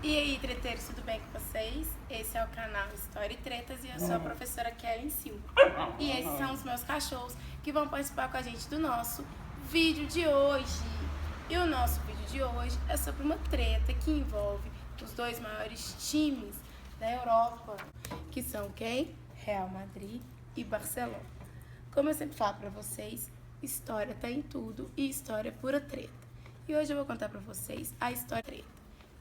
E aí, treteiros, tudo bem com vocês? Esse é o canal História e Tretas e eu sou a professora Kellen Silva. E esses são os meus cachorros que vão participar com a gente do nosso vídeo de hoje. E o nosso vídeo de hoje é sobre uma treta que envolve os dois maiores times da Europa, que são quem? Real Madrid e Barcelona. Como eu sempre falo pra vocês, história tá em tudo e história é pura treta. E hoje eu vou contar pra vocês a história treta.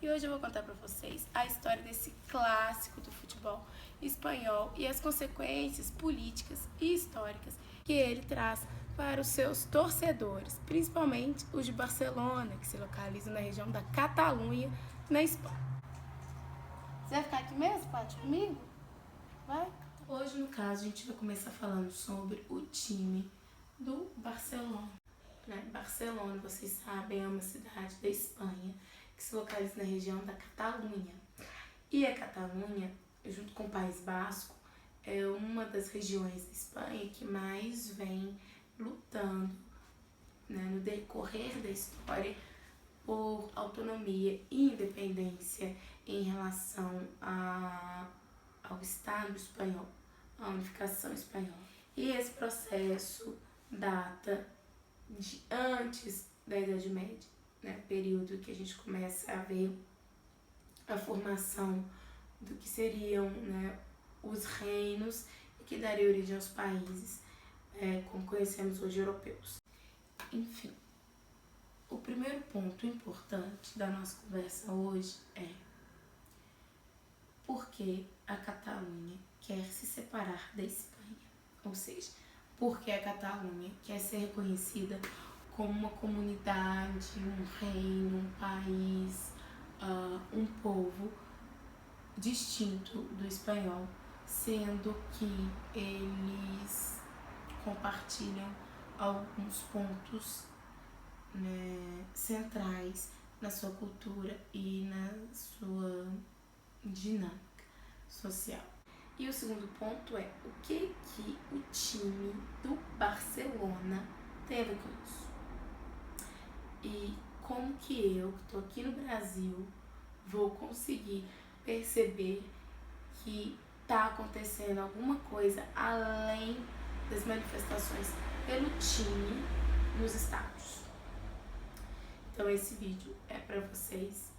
E hoje eu vou contar pra vocês a história desse clássico do futebol espanhol e as consequências políticas e históricas que ele traz para os seus torcedores, principalmente os de Barcelona, que se localizam na região da Catalunha, na Espanha. Você vai ficar aqui mesmo, Paty, comigo? Vai? Hoje, no caso, a gente vai começar falando sobre o time do Barcelona. Barcelona, vocês sabem, é uma cidade da Espanha que se localiza na região da Catalunha. E a Catalunha, junto com o País Basco, é uma das regiões da Espanha que mais vem lutando, no decorrer da história por autonomia e independência em relação ao Estado espanhol, à unificação espanhola. E esse processo data de antes da Idade Média, período que a gente começa a ver a formação do que seriam, os reinos e que daria origem aos países como conhecemos hoje, europeus. Enfim, o primeiro ponto importante da nossa conversa hoje é por que a Catalunha quer se separar da Espanha, ou seja, porque a Catalunha quer ser reconhecida como uma comunidade, um reino, um país, um povo distinto do espanhol, sendo que eles compartilham alguns pontos centrais na sua cultura e na sua dinâmica social. E o segundo ponto é o que o time do Barcelona tem a ver com isso. E como que eu, que estou aqui no Brasil, vou conseguir perceber que está acontecendo alguma coisa além das manifestações pelo time nos estádios. Então esse vídeo é para vocês.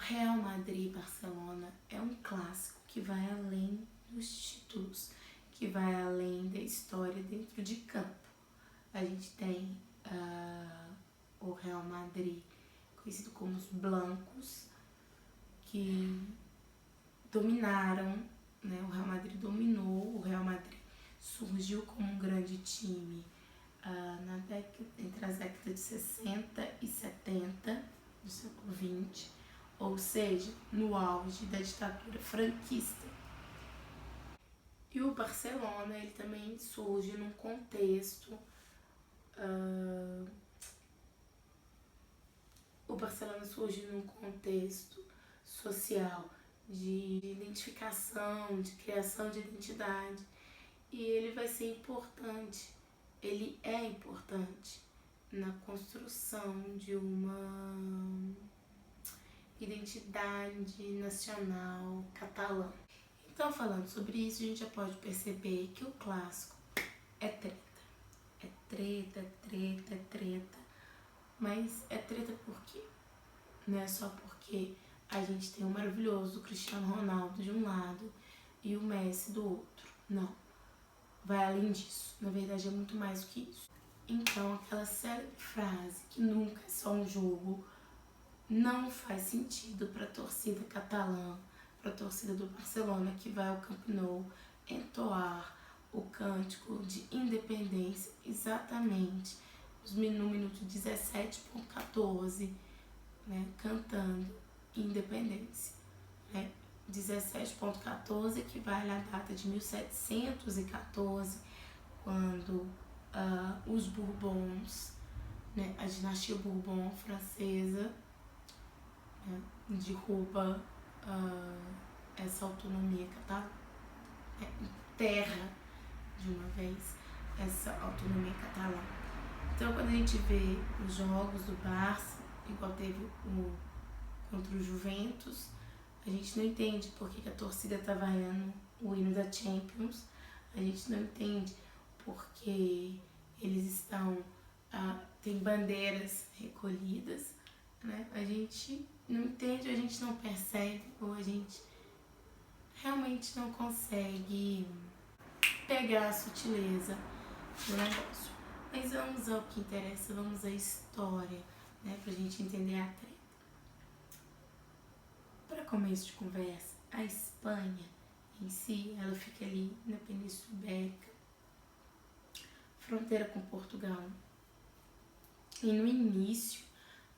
Real Madrid e Barcelona é um clássico que vai além dos títulos, que vai além da história dentro de campo. A gente tem o Real Madrid, conhecido como os Blancos, que dominaram, o Real Madrid dominou, o Real Madrid surgiu como um grande time entre as décadas de 60 e 70 do século XX, ou seja, no auge da ditadura franquista. E o Barcelona, ele também surge num contexto social de identificação, de criação de identidade, e ele vai ser importante, ele é importante na construção de uma identidade nacional catalã. Então, falando sobre isso, a gente já pode perceber que o clássico é treta. É treta, é treta, é treta. Mas é treta por quê? Não é só porque a gente tem o maravilhoso Cristiano Ronaldo de um lado e o Messi do outro. Não. Vai além disso. Na verdade, é muito mais do que isso. Então, aquela célebre frase que nunca é só um jogo não faz sentido para a torcida catalã, para a torcida do Barcelona que vai ao Camp Nou entoar o cântico de independência exatamente no minuto 17.14, cantando independência. 17.14 equivale à data de 1714, quando os Bourbons, a dinastia Bourbon francesa, derruba essa autonomia catalã, enterra de uma vez essa autonomia catalã. Então, quando a gente vê os jogos do Barça, igual teve o contra o Juventus. A gente não entende por que a torcida tá vaiando o hino da Champions. A gente não entende porque eles estão... tem bandeiras recolhidas, né? A gente não entende, a gente não percebe, ou a gente realmente não consegue pegar a sutileza do negócio. Mas vamos ao que interessa, vamos à história, né? Pra gente entender a treta. Para começo de conversa, a Espanha em si, ela fica ali na Península Ibérica, fronteira com Portugal. E no início,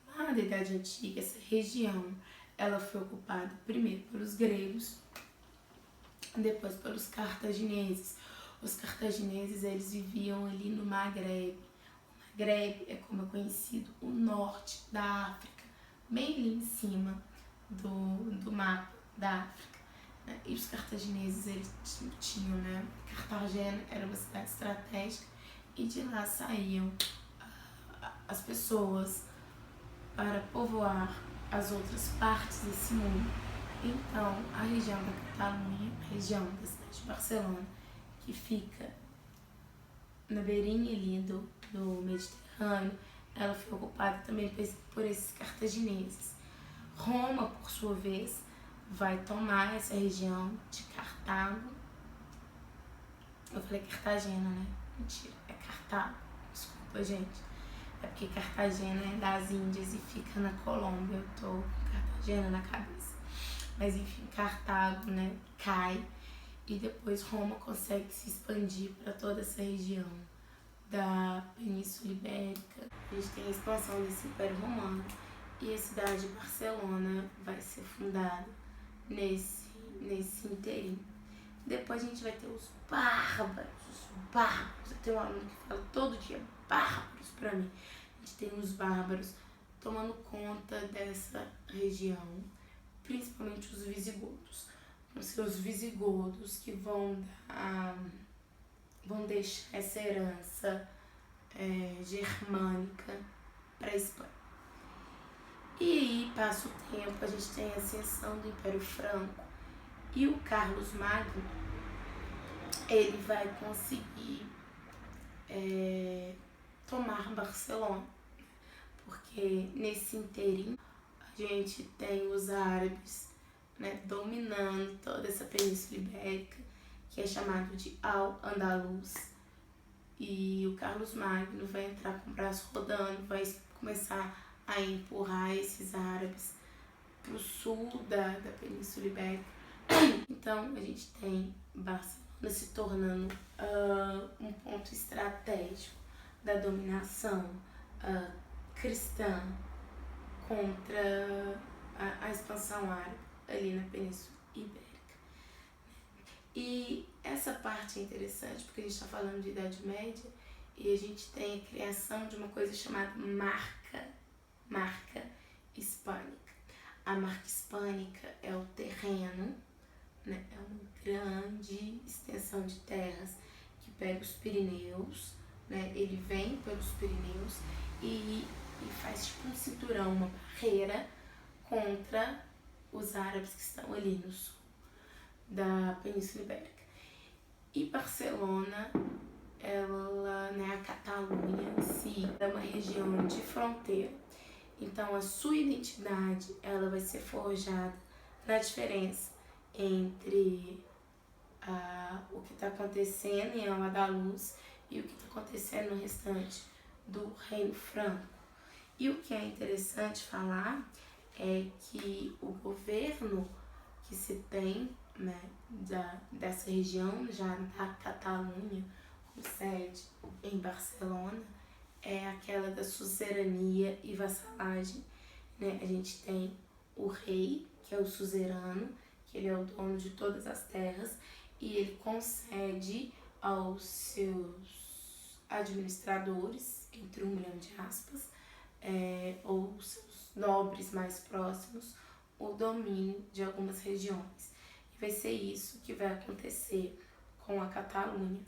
lá na Idade Antiga, essa região ela foi ocupada primeiro pelos gregos, depois pelos cartagineses. Os cartagineses, eles viviam ali no Maghreb. O Maghreb é como é conhecido o norte da África, bem ali em cima do mapa da África. Né? E os cartagineses, eles tinham, né? Cartagena era uma cidade estratégica e de lá saíam as pessoas para povoar as outras partes desse mundo. Então, a região da Catalunha, a região da cidade de Barcelona, que fica na beirinha ali do Mediterrâneo, ela foi ocupada também por esses cartagineses. Roma, por sua vez, vai tomar essa região de Cartago. Eu falei Cartagena, né? Mentira, é Cartago. Desculpa, gente. É porque Cartagena é das Índias e fica na Colômbia. Eu tô com Cartagena na cabeça. Mas enfim, Cartago, né, cai. E depois Roma consegue se expandir para toda essa região da Península Ibérica. A gente tem a expansão desse Império Romano. E a cidade de Barcelona vai ser fundada nesse inteirinho. Depois a gente vai ter os bárbaros. Eu tenho um aluno que fala todo dia bárbaros pra mim. A gente tem os bárbaros tomando conta dessa região, principalmente os visigodos. Vão ser os visigodos que vão deixar essa herança germânica para a Espanha. E aí passa o tempo, a gente tem a ascensão do Império Franco e o Carlos Magno, ele vai conseguir tomar Barcelona, porque nesse inteirinho a gente tem os árabes, né, dominando toda essa Península Ibérica, que é chamado de Al-Andalus, e o Carlos Magno vai entrar com o braço rodando, vai começar a empurrar esses árabes para o sul da Península Ibérica. Então a gente tem Barcelona se tornando um ponto estratégico da dominação cristã contra a expansão árabe ali na Península Ibérica. E essa parte é interessante porque a gente está falando de Idade Média e a gente tem a criação de uma coisa chamada marca hispânica. A marca hispânica é o terreno, né? É uma grande extensão de terras que pega os Pirineus, né? Ele vem pelos Pirineus e faz tipo um cinturão, uma barreira contra os árabes que estão ali no sul da Península Ibérica. E Barcelona, ela, né, a Catalunha em si, é uma região de fronteira. Então a sua identidade, ela vai ser forjada na diferença entre o que está acontecendo em Al-Andalus e o que está acontecendo no restante do Reino Franco. E o que é interessante falar é que o governo que se tem, né, dessa região, já da Catalunha, com sede em Barcelona, é aquela da suzerania e vassalagem, né? A gente tem o rei, que é o suzerano, que ele é o dono de todas as terras, e ele concede aos seus administradores, entre 1 milhão de aspas, ou seus nobres mais próximos, o domínio de algumas regiões. E vai ser isso que vai acontecer com a Catalunha.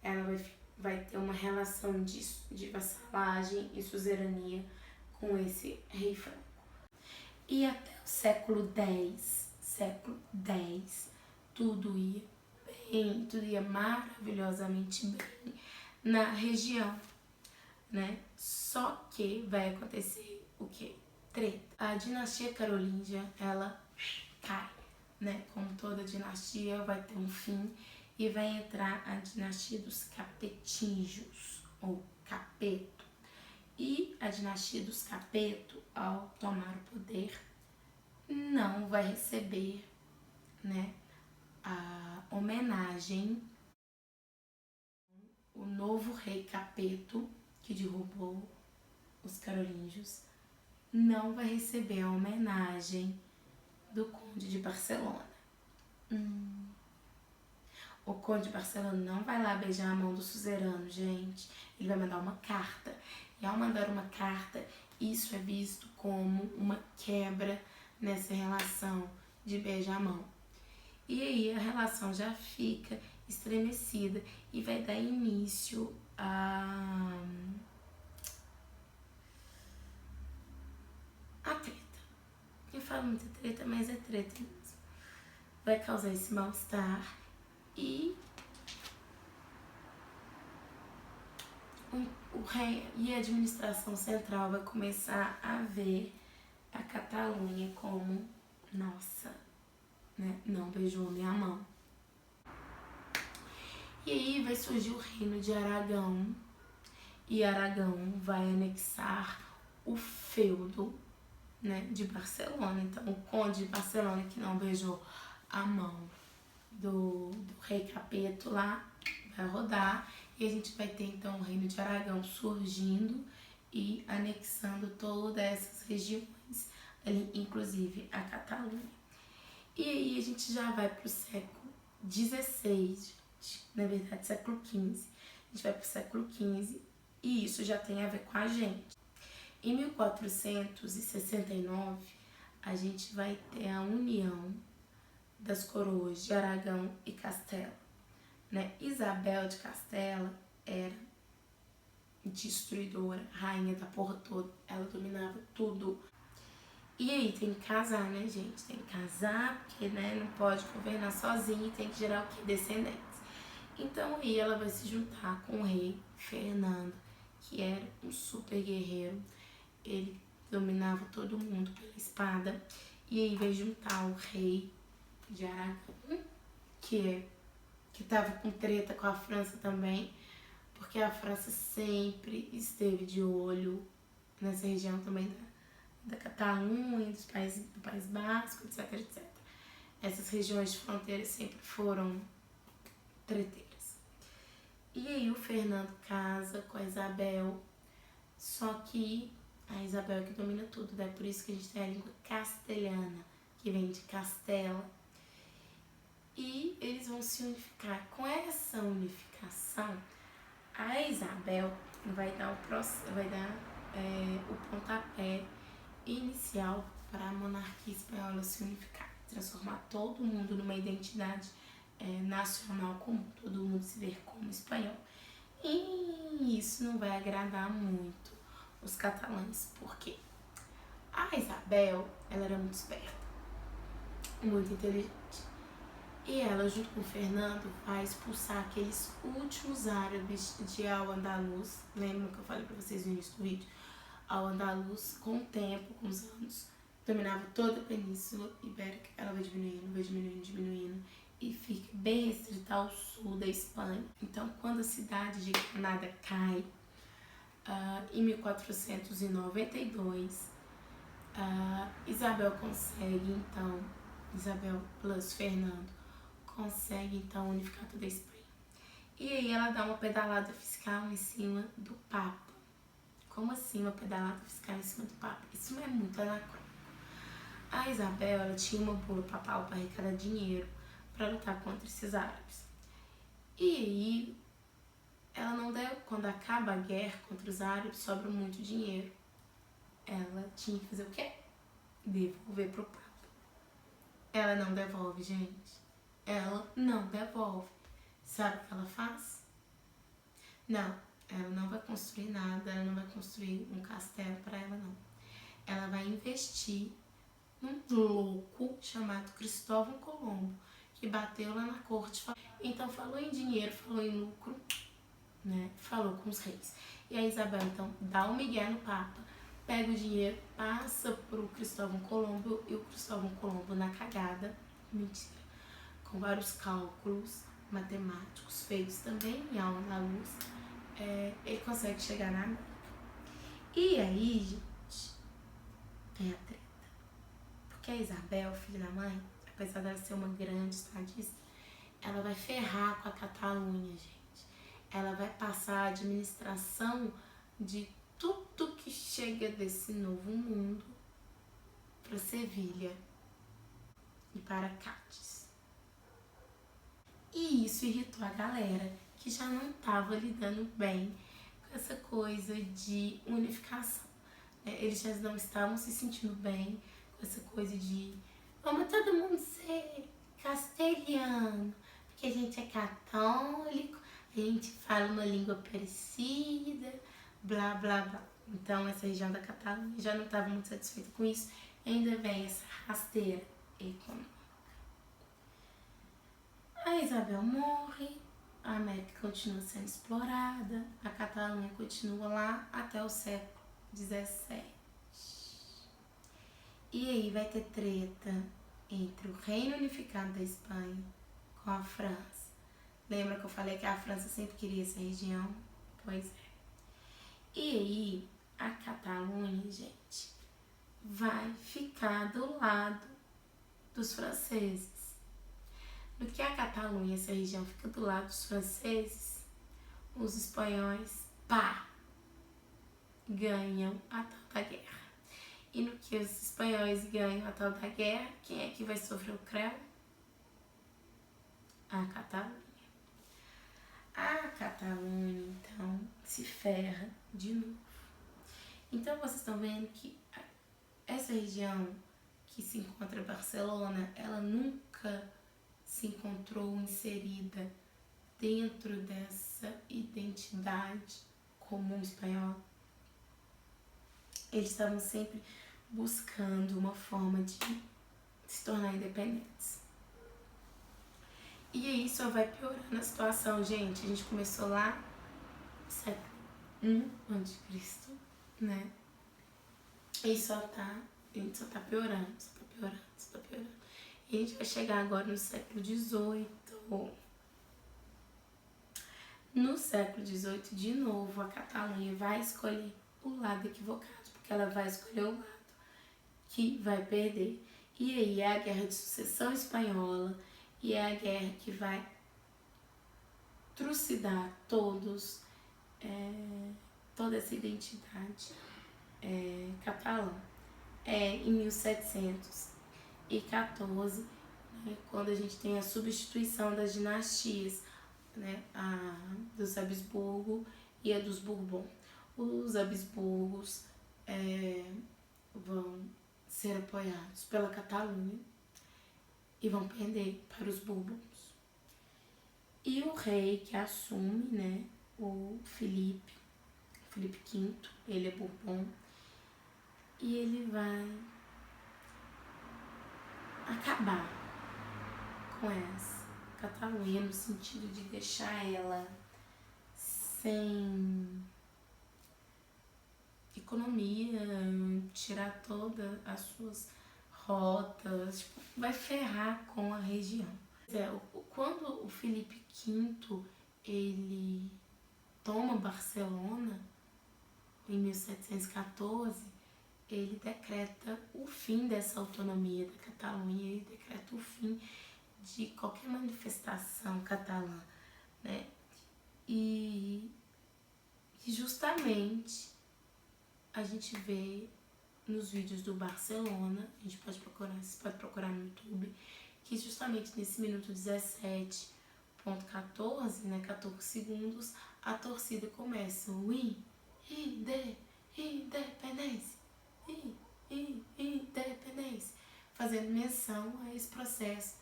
Ela vai ter uma relação de vassalagem e suzerania com esse rei franco. E até o século X, tudo ia bem, tudo ia maravilhosamente bem na região, né? Só que vai acontecer o quê? Treta. A dinastia carolíngia, ela cai, né? Como toda dinastia, vai ter um fim e vai entrar a dinastia dos capetinhos, ou Capeto. E a dinastia dos Capeto, ao tomar o poder, não vai receber, né, a homenagem. O novo rei Capeto, que derrubou os carolíngios, não vai receber a homenagem do Conde de Barcelona. O Conde de Barcelona não vai lá beijar a mão do suzerano, gente. Ele vai mandar uma carta. E ao mandar uma carta, isso é visto como uma quebra nessa relação de beijar a mão. E aí a relação já fica estremecida e vai dar início a treta. Eu falo muita treta, mas é treta mesmo. Vai causar esse mal-estar e o rei e a administração central vai começar a ver a Catalunha como, nossa, né, não beijou minha mão. E aí vai surgir o reino de Aragão, e Aragão vai anexar o feudo, né, de Barcelona. Então o conde de Barcelona, que não beijou a mão do rei Capeto lá, vai rodar, e a gente vai ter então o reino de Aragão surgindo e anexando todas essas regiões, ali, inclusive a Catalunha. E aí a gente já vai para o século XVI, na verdade século XV. A gente vai para o século XV e isso já tem a ver com a gente. Em 1469, a gente vai ter a união das coroas de Aragão e Castela, né? Isabel de Castela era destruidora, rainha da porra toda, ela dominava tudo. E aí tem que casar, né, gente? Tem que casar, porque, né, não pode governar sozinha e tem que gerar o quê? Descendentes. Então aí ela vai se juntar com o rei Fernando, que era um super guerreiro. Ele dominava todo mundo pela espada. E aí vai juntar o rei de Aragão, que estava com treta com a França também, porque a França sempre esteve de olho nessa região também da Catalunha, do País Basco, etc, etc. Essas regiões de fronteira sempre foram treteiras. E aí o Fernando casa com a Isabel, só que a Isabel é que domina tudo, né? Por isso que a gente tem a língua castelhana, que vem de Castela. E eles vão se unificar. Com essa unificação, a Isabel vai dar o pontapé inicial para a monarquia espanhola se unificar, transformar todo mundo numa identidade nacional comum, todo mundo se ver como espanhol. E isso não vai agradar muito os catalães, porque a Isabel, ela era muito esperta, muito inteligente. E ela, junto com o Fernando, vai expulsar aqueles últimos árabes de Al-Andalus. Lembram que eu falei pra vocês no início do vídeo? Al-Andalus, com o tempo, com os anos, dominava toda a Península Ibérica. Ela vai diminuindo, e fica bem restrita ao sul da Espanha. Então, quando a cidade de Granada cai, em 1492, Isabel consegue, então, Isabel plus Fernando, consegue então unificar toda a Espanha. E aí ela dá uma pedalada fiscal em cima do Papa. Como assim uma pedalada fiscal em cima do Papa? Isso é muito anacrônico. A Isabel, ela tinha uma bula papal para arrecadar dinheiro para lutar contra esses árabes. E aí, ela não deu, quando acaba a guerra contra os árabes, sobra muito dinheiro. Ela tinha que fazer o quê? Devolver pro Papa. Ela não devolve, gente. Ela não devolve. Sabe o que ela faz? Não, ela não vai construir nada, ela não vai construir um castelo para ela, não. Ela vai investir um louco chamado Cristóvão Colombo, que bateu lá na corte. Então falou em dinheiro, falou em lucro, né? Falou com os reis. E a Isabel então dá um migué no Papa, pega o dinheiro, passa pro Cristóvão Colombo, e o Cristóvão Colombo na cagada, mentira, com vários cálculos matemáticos feitos também em aula da luz, ele consegue chegar na América. E aí, gente, tem a treta. Porque a Isabel, filha da mãe, apesar dela ser uma grande estadista, ela vai ferrar com a Catalunha, gente. Ela vai passar a administração de tudo que chega desse novo mundo para Sevilha e para Cádiz. E isso irritou a galera, que já não estava lidando bem com essa coisa de unificação. Eles já não estavam se sentindo bem com essa coisa de vamos todo mundo ser castelhano, porque a gente é católico, a gente fala uma língua parecida, blá blá blá. Então essa região da Catalunha já não estava muito satisfeita com isso. Ainda vem essa rasteira econômica. A Isabel morre, a América continua sendo explorada, a Catalunha continua lá até o século XVII. E aí vai ter treta entre o Reino Unificado da Espanha com a França. Lembra que eu falei que a França sempre queria essa região? Pois é. E aí a Catalunha, gente, vai ficar do lado dos franceses. No que a Catalunha, essa região, fica do lado dos franceses, os espanhóis, ganham a tal da guerra. E no que os espanhóis ganham a tal da guerra, quem é que vai sofrer o creu? A Catalunha. A Catalunha, então, se ferra de novo. Então, vocês estão vendo que essa região que se encontra em Barcelona, ela nunca se encontrou inserida dentro dessa identidade comum espanhola. Eles estavam sempre buscando uma forma de se tornar independentes. E aí só vai piorando a situação, gente. A gente começou lá no século I a.C., né? E a gente só tá piorando. E a gente vai chegar agora no século XVIII. No século XVIII, de novo, a Catalunha vai escolher o lado equivocado, porque ela vai escolher o lado que vai perder. E aí é a Guerra de Sucessão Espanhola, e é a guerra que vai trucidar toda essa identidade catalã. Em 1714, né, quando a gente tem a substituição das dinastias, né, dos Habsburgo e a dos Bourbon. Os Habsburgos vão ser apoiados pela Catalunha e vão pender para os Bourbons. E o rei que assume, né, o Felipe V, ele é Bourbon, e ele vai acabar com essa Catalunha no sentido de deixar ela sem economia, tirar todas as suas rotas, vai ferrar com a região. Quando o Felipe V ele toma Barcelona em 1714, ele decreta o fim dessa autonomia da Catalunha, ele decreta o fim de qualquer manifestação catalã, né? E justamente a gente vê nos vídeos do Barcelona, a gente pode procurar, você pode procurar no YouTube, que justamente nesse minuto 17.14, né, 14 segundos, a torcida começa independência, independência, fazendo menção a esse processo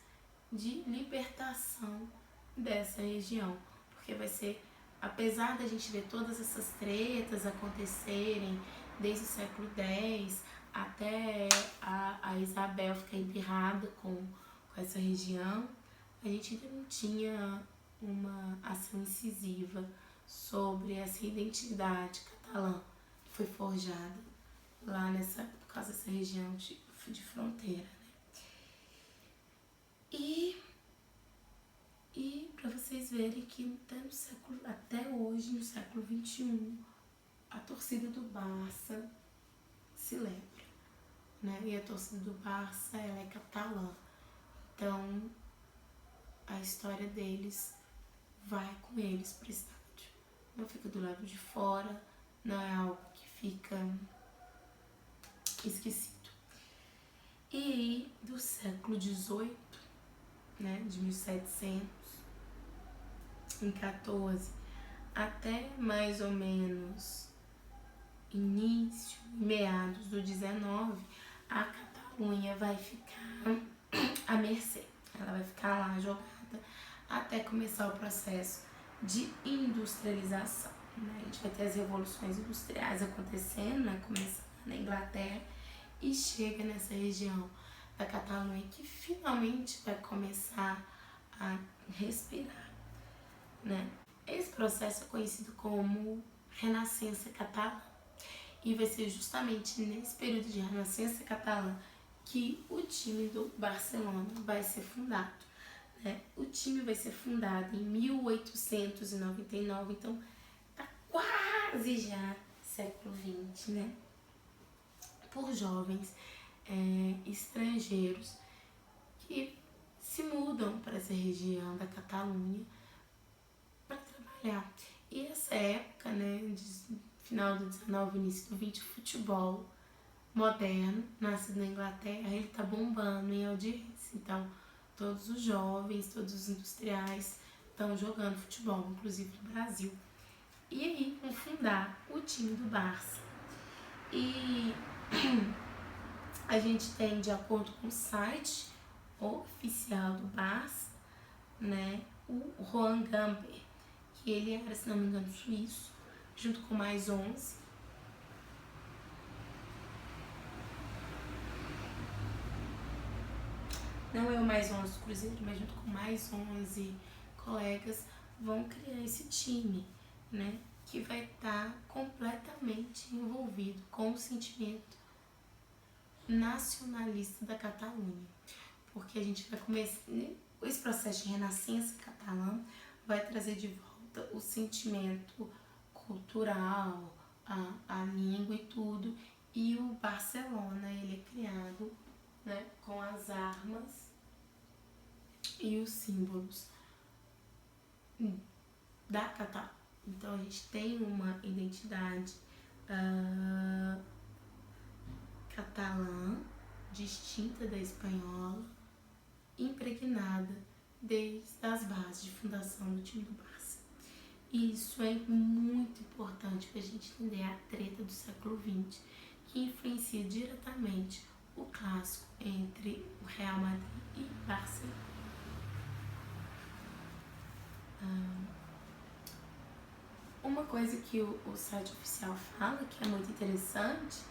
de libertação dessa região, porque vai ser, apesar da gente ver todas essas tretas acontecerem desde o século X até a Isabel Isabel ficar embirrada com essa região, a gente ainda não tinha uma ação incisiva sobre essa identidade catalã que foi forjada lá por causa dessa região de fronteira, né? E para vocês verem que até hoje, no século XXI, a torcida do Barça se lembra, né? E a torcida do Barça, ela é catalã. Então, a história deles vai com eles para o estádio. Não fica do lado de fora, não é algo que fica esquecido. E aí, do século XVIII, né, de 1714, até mais ou menos meados do 19, a Catalunha vai ficar à mercê. Ela vai ficar lá jogada até começar o processo de industrialização, né? A gente vai ter as revoluções industriais acontecendo, né? Começando na Inglaterra e chega nessa região da Catalunha que finalmente vai começar a respirar, né? Esse processo é conhecido como Renascença Catalã e vai ser justamente nesse período de Renascença Catalã que o time do Barcelona vai ser fundado, né? O time vai ser fundado em 1899, então tá quase já século XX, né? Por jovens estrangeiros que se mudam para essa região da Catalunha para trabalhar. E essa época, né, de final do 19, início do 20, o futebol moderno, nascido na Inglaterra, ele tá bombando em audiência. Então, todos os jovens, todos os industriais estão jogando futebol, inclusive no Brasil. E aí, vão fundar o time do Barça. E a gente tem, de acordo com o site oficial do Barça, né, o Juan Gamper, que ele era, se não me engano, suíço, junto com mais 11. Não é o mais 11 do Cruzeiro, mas junto com mais 11 colegas vão criar esse time, né, que vai estar completamente envolvido com o sentimento nacionalista da Catalunha, porque a gente vai começar, esse processo de renascença catalã vai trazer de volta o sentimento cultural, a língua e tudo, e o Barcelona, ele é criado, né, com as armas e os símbolos da Catalunha. Então a gente tem uma identidade catalã, distinta da espanhola, impregnada desde as bases de fundação do time do Barça. E isso é muito importante para a gente entender a treta do século XX, que influencia diretamente o clássico entre o Real Madrid e Barcelona. Uma coisa que o site oficial fala, que é muito interessante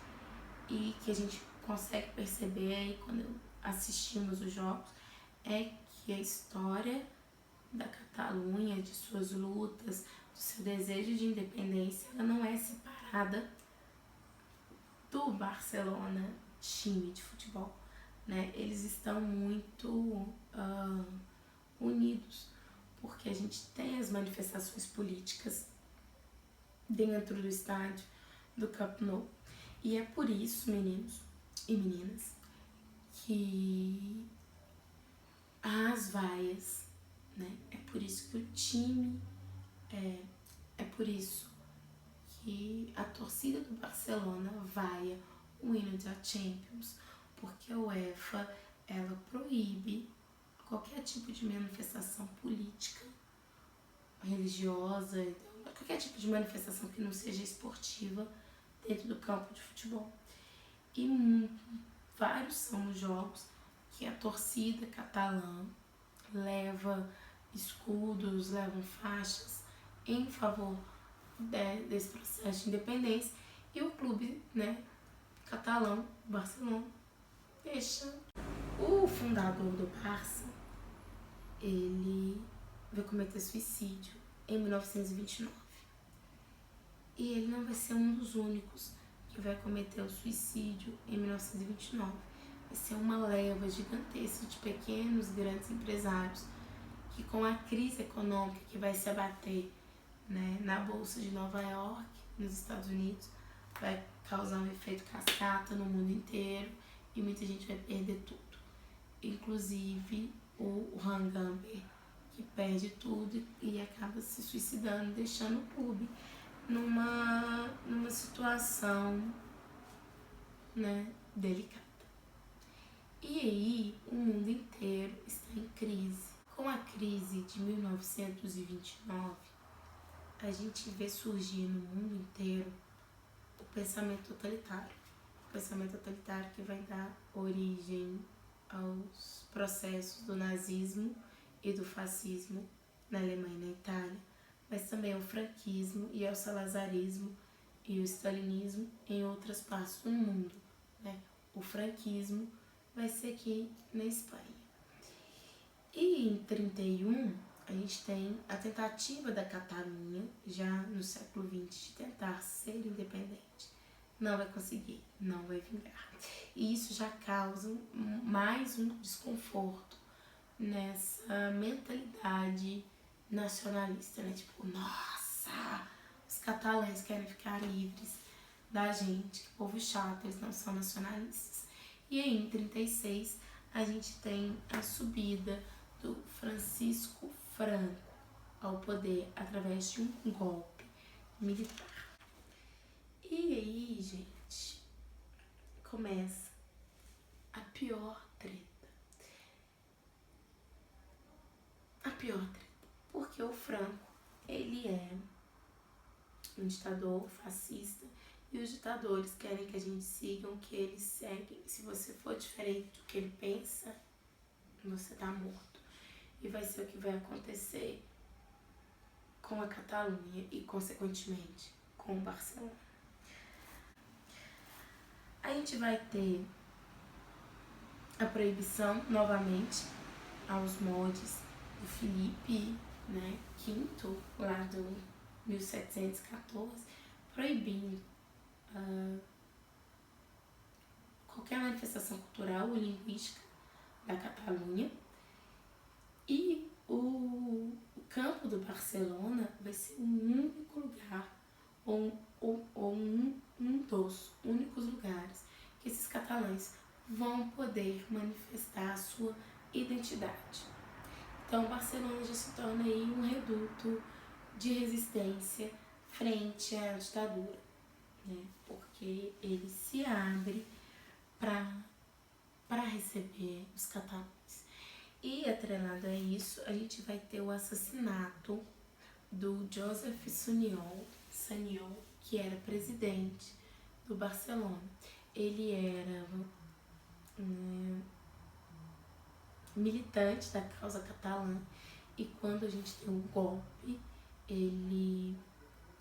e que a gente consegue perceber aí quando assistimos os jogos, é que a história da Catalunha, de suas lutas, do seu desejo de independência, ela não é separada do Barcelona, time de futebol, né? Eles estão muito unidos, porque a gente tem as manifestações políticas dentro do estádio do Camp Nou. E é por isso, meninos e meninas, que as vaias, né? É por isso que o time, é por isso que a torcida do Barcelona vaia o hino da Champions, porque a UEFA, ela proíbe qualquer tipo de manifestação política, religiosa, qualquer tipo de manifestação que não seja esportiva dentro do campo de futebol. E vários são os jogos que a torcida catalã leva escudos, levam faixas em favor desse processo de independência, e o clube, né, catalão, Barcelona, deixa. O fundador do Barça, ele vai cometer suicídio em 1929. E ele não vai ser um dos únicos que vai cometer o suicídio em 1929. Vai ser uma leva gigantesca de pequenos, grandes empresários que, com a crise econômica que vai se abater, né, na Bolsa de Nova York, nos Estados Unidos, vai causar um efeito cascata no mundo inteiro e muita gente vai perder tudo. Inclusive o Han Gamper, que perde tudo e acaba se suicidando, deixando o clube numa situação, né, delicada. E aí o mundo inteiro está em crise. Com a crise de 1929, a gente vê surgir no mundo inteiro o pensamento totalitário. O pensamento totalitário que vai dar origem aos processos do nazismo e do fascismo na Alemanha e na Itália, mas também ao franquismo e ao salazarismo e o stalinismo em outras partes do mundo, né? O franquismo vai ser aqui na Espanha. E em 31, a gente tem a tentativa da Catalunha, já no século XX, de tentar ser independente. Não vai conseguir, não vai vingar. E isso já causa mais um desconforto nessa mentalidade nacionalista, né? Tipo, nossa, os catalães querem ficar livres da gente, que povo chato, eles não são nacionalistas. E aí, em 36, a gente tem a subida do Francisco Franco ao poder através de um golpe militar. E aí, gente, começa a pior treta. A pior treta. Porque o Franco, ele é um ditador fascista e os ditadores querem que a gente siga o que eles seguem. Se você for diferente do que ele pensa, você tá morto. E vai ser o que vai acontecer com a Catalunha e, consequentemente, com o Barcelona. A gente vai ter a proibição, novamente, aos moldes do Felipe, né, V, lá do 1714, proibindo qualquer manifestação cultural ou linguística da Catalunha. E o campo do Barcelona vai ser o único lugar, ou um dos únicos lugares que esses catalães vão poder manifestar a sua identidade. Então, Barcelona já se torna aí um reduto de resistência frente à ditadura, né? Porque ele se abre para receber os catalães. E atrelado a isso, a gente vai ter o assassinato do Joseph Sunyol, que era presidente do Barcelona. Ele era militante da causa catalã e quando a gente tem um golpe, ele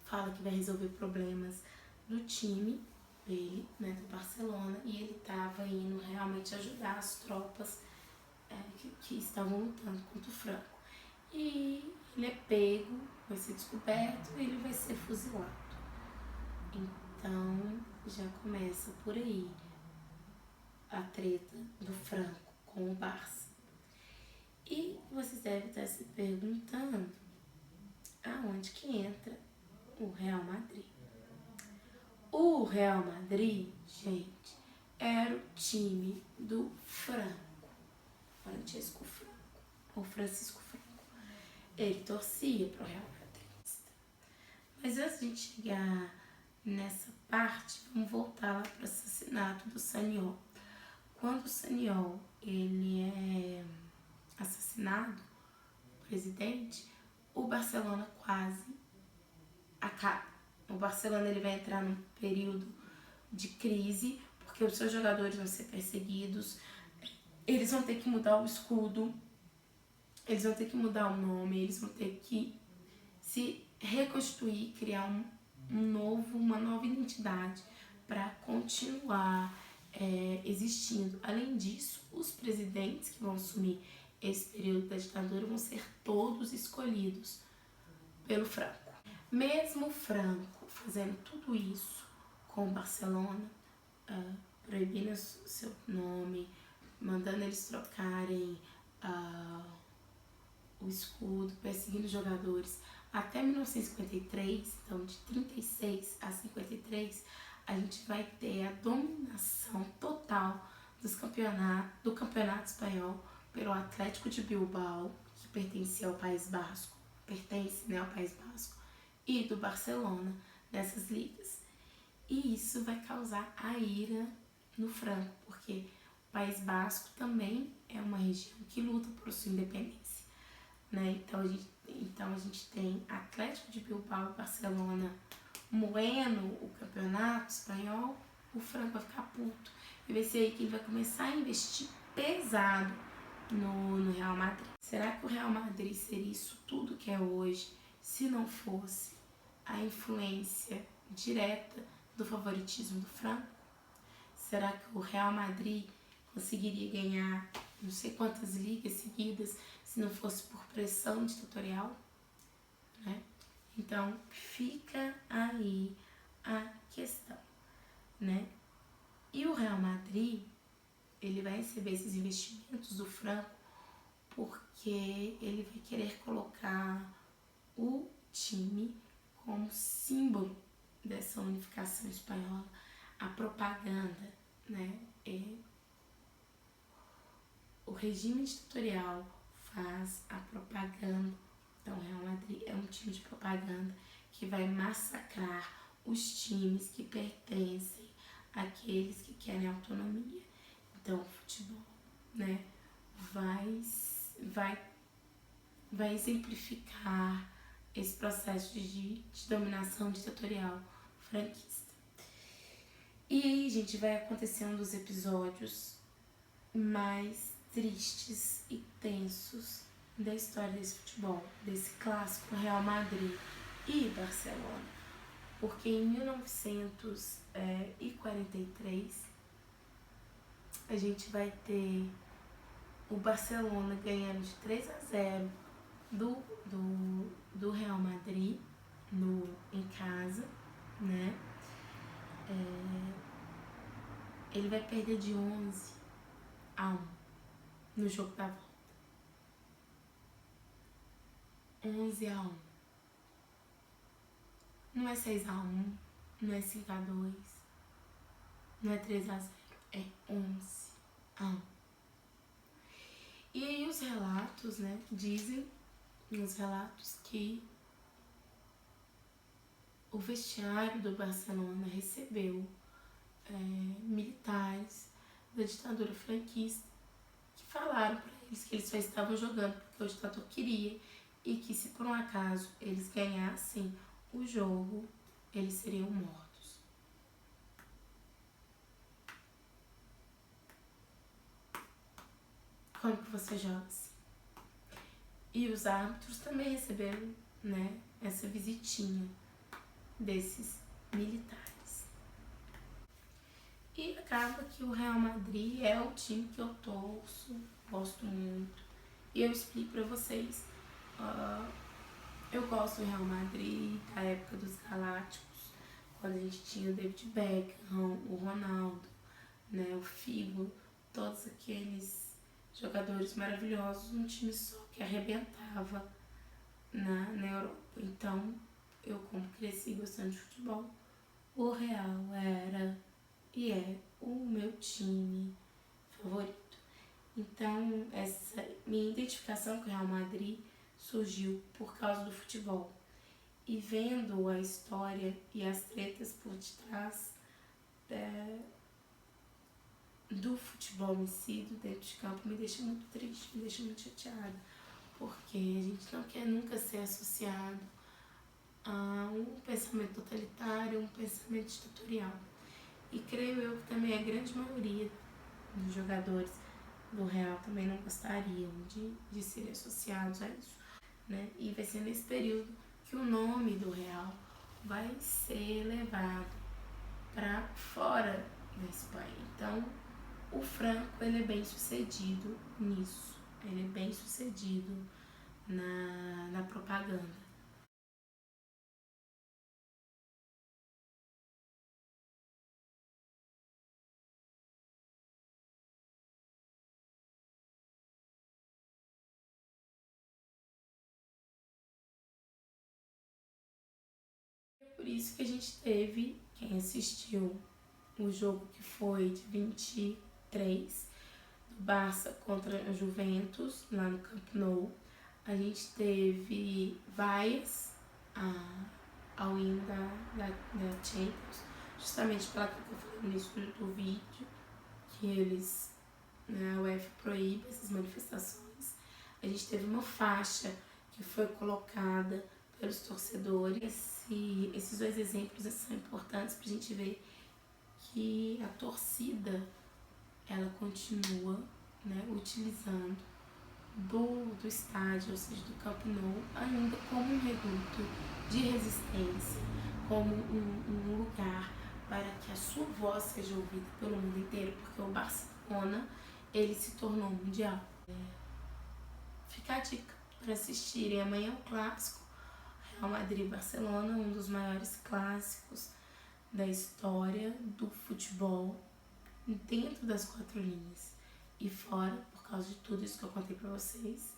fala que vai resolver problemas do time dele, né, do Barcelona, e ele estava indo realmente ajudar as tropas que estavam lutando contra o Franco. E ele é pego, vai ser descoberto e ele vai ser fuzilado. Então já começa por aí a treta do Franco com o Barça. E vocês devem estar se perguntando aonde que entra o Real Madrid. O Real Madrid, gente, era o time do Franco, Francisco Franco. Ele torcia pro Real Madrid. Mas antes de gente chegar nessa parte, vamos voltar lá pro assassinato do Sunyol. Quando o Sunyol ele é assassinado, o presidente, o Barcelona quase acaba. O Barcelona ele vai entrar num período de crise, porque os seus jogadores vão ser perseguidos, eles vão ter que mudar o escudo, eles vão ter que mudar o nome, eles vão ter que se reconstituir, criar uma nova identidade para continuar existindo. Além disso, os presidentes que vão assumir esse período da ditadura vão ser todos escolhidos pelo Franco. Mesmo Franco fazendo tudo isso com Barcelona, proibindo seu nome, mandando eles trocarem o escudo, perseguindo jogadores, até 1953, então de 36 a 53, a gente vai ter a dominação total do campeonato espanhol pelo Atlético de Bilbao, que pertence ao País Basco, ao País Basco, e do Barcelona nessas ligas. E isso vai causar a ira no Franco, porque o País Basco também é uma região que luta por sua independência, né? Então a gente tem Atlético de Bilbao e Barcelona moendo o campeonato espanhol. O Franco vai ficar puto e vai ser aí que ele vai começar a investir pesado no Real Madrid. Será que o Real Madrid seria isso tudo que é hoje se não fosse a influência direta do favoritismo do Franco? Será que o Real Madrid conseguiria ganhar não sei quantas ligas seguidas se não fosse por pressão ditatorial, né? Então fica aí a questão, né? E o Real Madrid, ele vai receber esses investimentos do Franco porque ele vai querer colocar o time como símbolo dessa unificação espanhola. A propaganda, né? O regime ditatorial faz a propaganda. Então, o Real Madrid é um time de propaganda que vai massacrar os times que pertencem àqueles que querem autonomia. Então, o futebol, né, vai exemplificar esse processo de dominação ditatorial franquista. E aí, gente, vai acontecer um dos episódios mais tristes e tensos da história desse futebol, desse clássico Real Madrid e Barcelona. Porque em 1943 a gente vai ter o Barcelona ganhando de 3-0 do Real Madrid em casa, né? Ele vai perder de 11-1 no jogo da volta. 11-1. Não é 6-1, não é 5-2, não é 3-0, é 11-1. E aí os relatos, né, dizem nos relatos que o vestiário do Barcelona recebeu militares da ditadura franquista que falaram para eles que eles só estavam jogando porque o ditador queria e que se por um acaso eles ganhassem o jogo, eles seriam mortos. Como que você joga assim? E os árbitros também receberam, né, essa visitinha desses militares. E acaba que o Real Madrid é o time que eu torço, gosto muito. E eu explico pra vocês. Eu gosto do Real Madrid, da época dos Galácticos, quando a gente tinha o David Beckham, o Ronaldo, né, o Figo, todos aqueles jogadores maravilhosos, um time só que arrebentava na Europa. Então, eu como cresci gostando de futebol, o Real era e é o meu time favorito. Então, essa minha identificação com o Real Madrid surgiu por causa do futebol. E vendo a história e as tretas por detrás do futebol em si, do dentro de campo, me deixa muito triste, me deixa muito chateada. Porque a gente não quer nunca ser associado a um pensamento totalitário, um pensamento ditatorial. E creio eu que também a grande maioria dos jogadores do Real também não gostariam de serem associados a isso, né? E vai ser nesse período que o nome do Real vai ser levado para fora na Espanha. Então, o Franco, ele é bem sucedido nisso. Ele é bem sucedido na propaganda. É por isso que a gente teve, quem assistiu o jogo que foi de 23, do Barça contra a Juventus, lá no Camp Nou, a gente teve vaias ao hino da Champions, justamente pela que eu falei no início do vídeo, que eles, né, a UEFA proíbe essas manifestações. A gente teve uma faixa que foi colocada pelos torcedores, e esses dois exemplos são importantes para a gente ver que a torcida, ela continua, né, utilizando do estádio, ou seja, do Camp Nou, ainda como um reduto de resistência, como um lugar para que a sua voz seja ouvida pelo mundo inteiro, porque o Barcelona, ele se tornou mundial. Fica a dica para assistirem amanhã o clássico, Real Madrid-Barcelona, um dos maiores clássicos da história do futebol, dentro das quatro linhas e fora, por causa de tudo isso que eu contei pra vocês.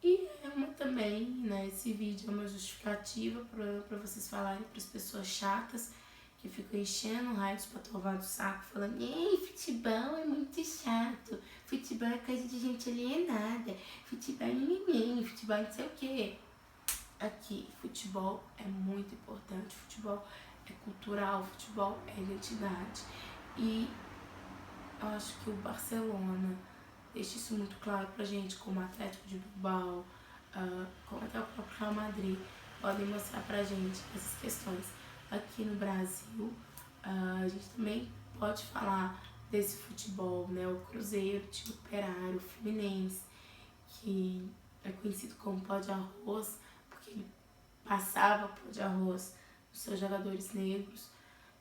E é uma também, né, esse vídeo é uma justificativa pra vocês falarem pras pessoas chatas que ficam enchendo o raio pra torvar do saco, falando: ei, futebol é muito chato, futebol é coisa de gente alienada, futebol é mimimi, futebol não sei o quê. Aqui, futebol é muito importante, futebol é cultural, futebol é identidade. E eu acho que o Barcelona deixa isso muito claro pra gente, como Atlético de Bilbao, como até o próprio Real Madrid, podem mostrar pra gente essas questões. Aqui no Brasil, a gente também pode falar desse futebol, né? O Cruzeiro, o time Operário, o Fluminense, que é conhecido como pó de arroz, porque ele passava pó de arroz nos seus jogadores negros.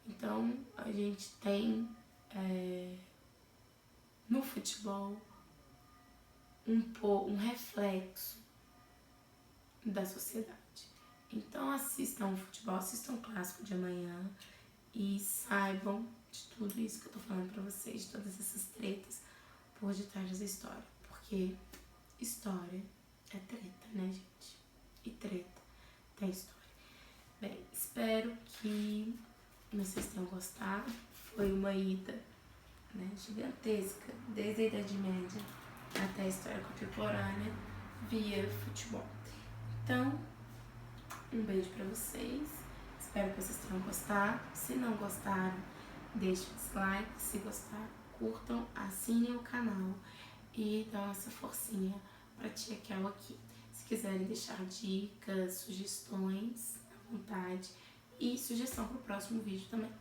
Então, a gente tem no futebol um reflexo da sociedade. Então assistam o futebol, assistam o clássico de amanhã e saibam de tudo isso que eu tô falando pra vocês, de todas essas tretas por detrás da história. Porque história é treta, né, gente? E treta tem história. Bem, espero que vocês tenham gostado. Foi uma ida, né, gigantesca, desde a Idade Média até a história contemporânea via futebol. Então, um beijo pra vocês. Espero que vocês tenham gostado. Se não gostaram, deixem o dislike. Se gostaram, curtam, assinem o canal e dão essa forcinha pra tia Kel aqui. Se quiserem deixar dicas, sugestões, à vontade. E sugestão pro próximo vídeo também.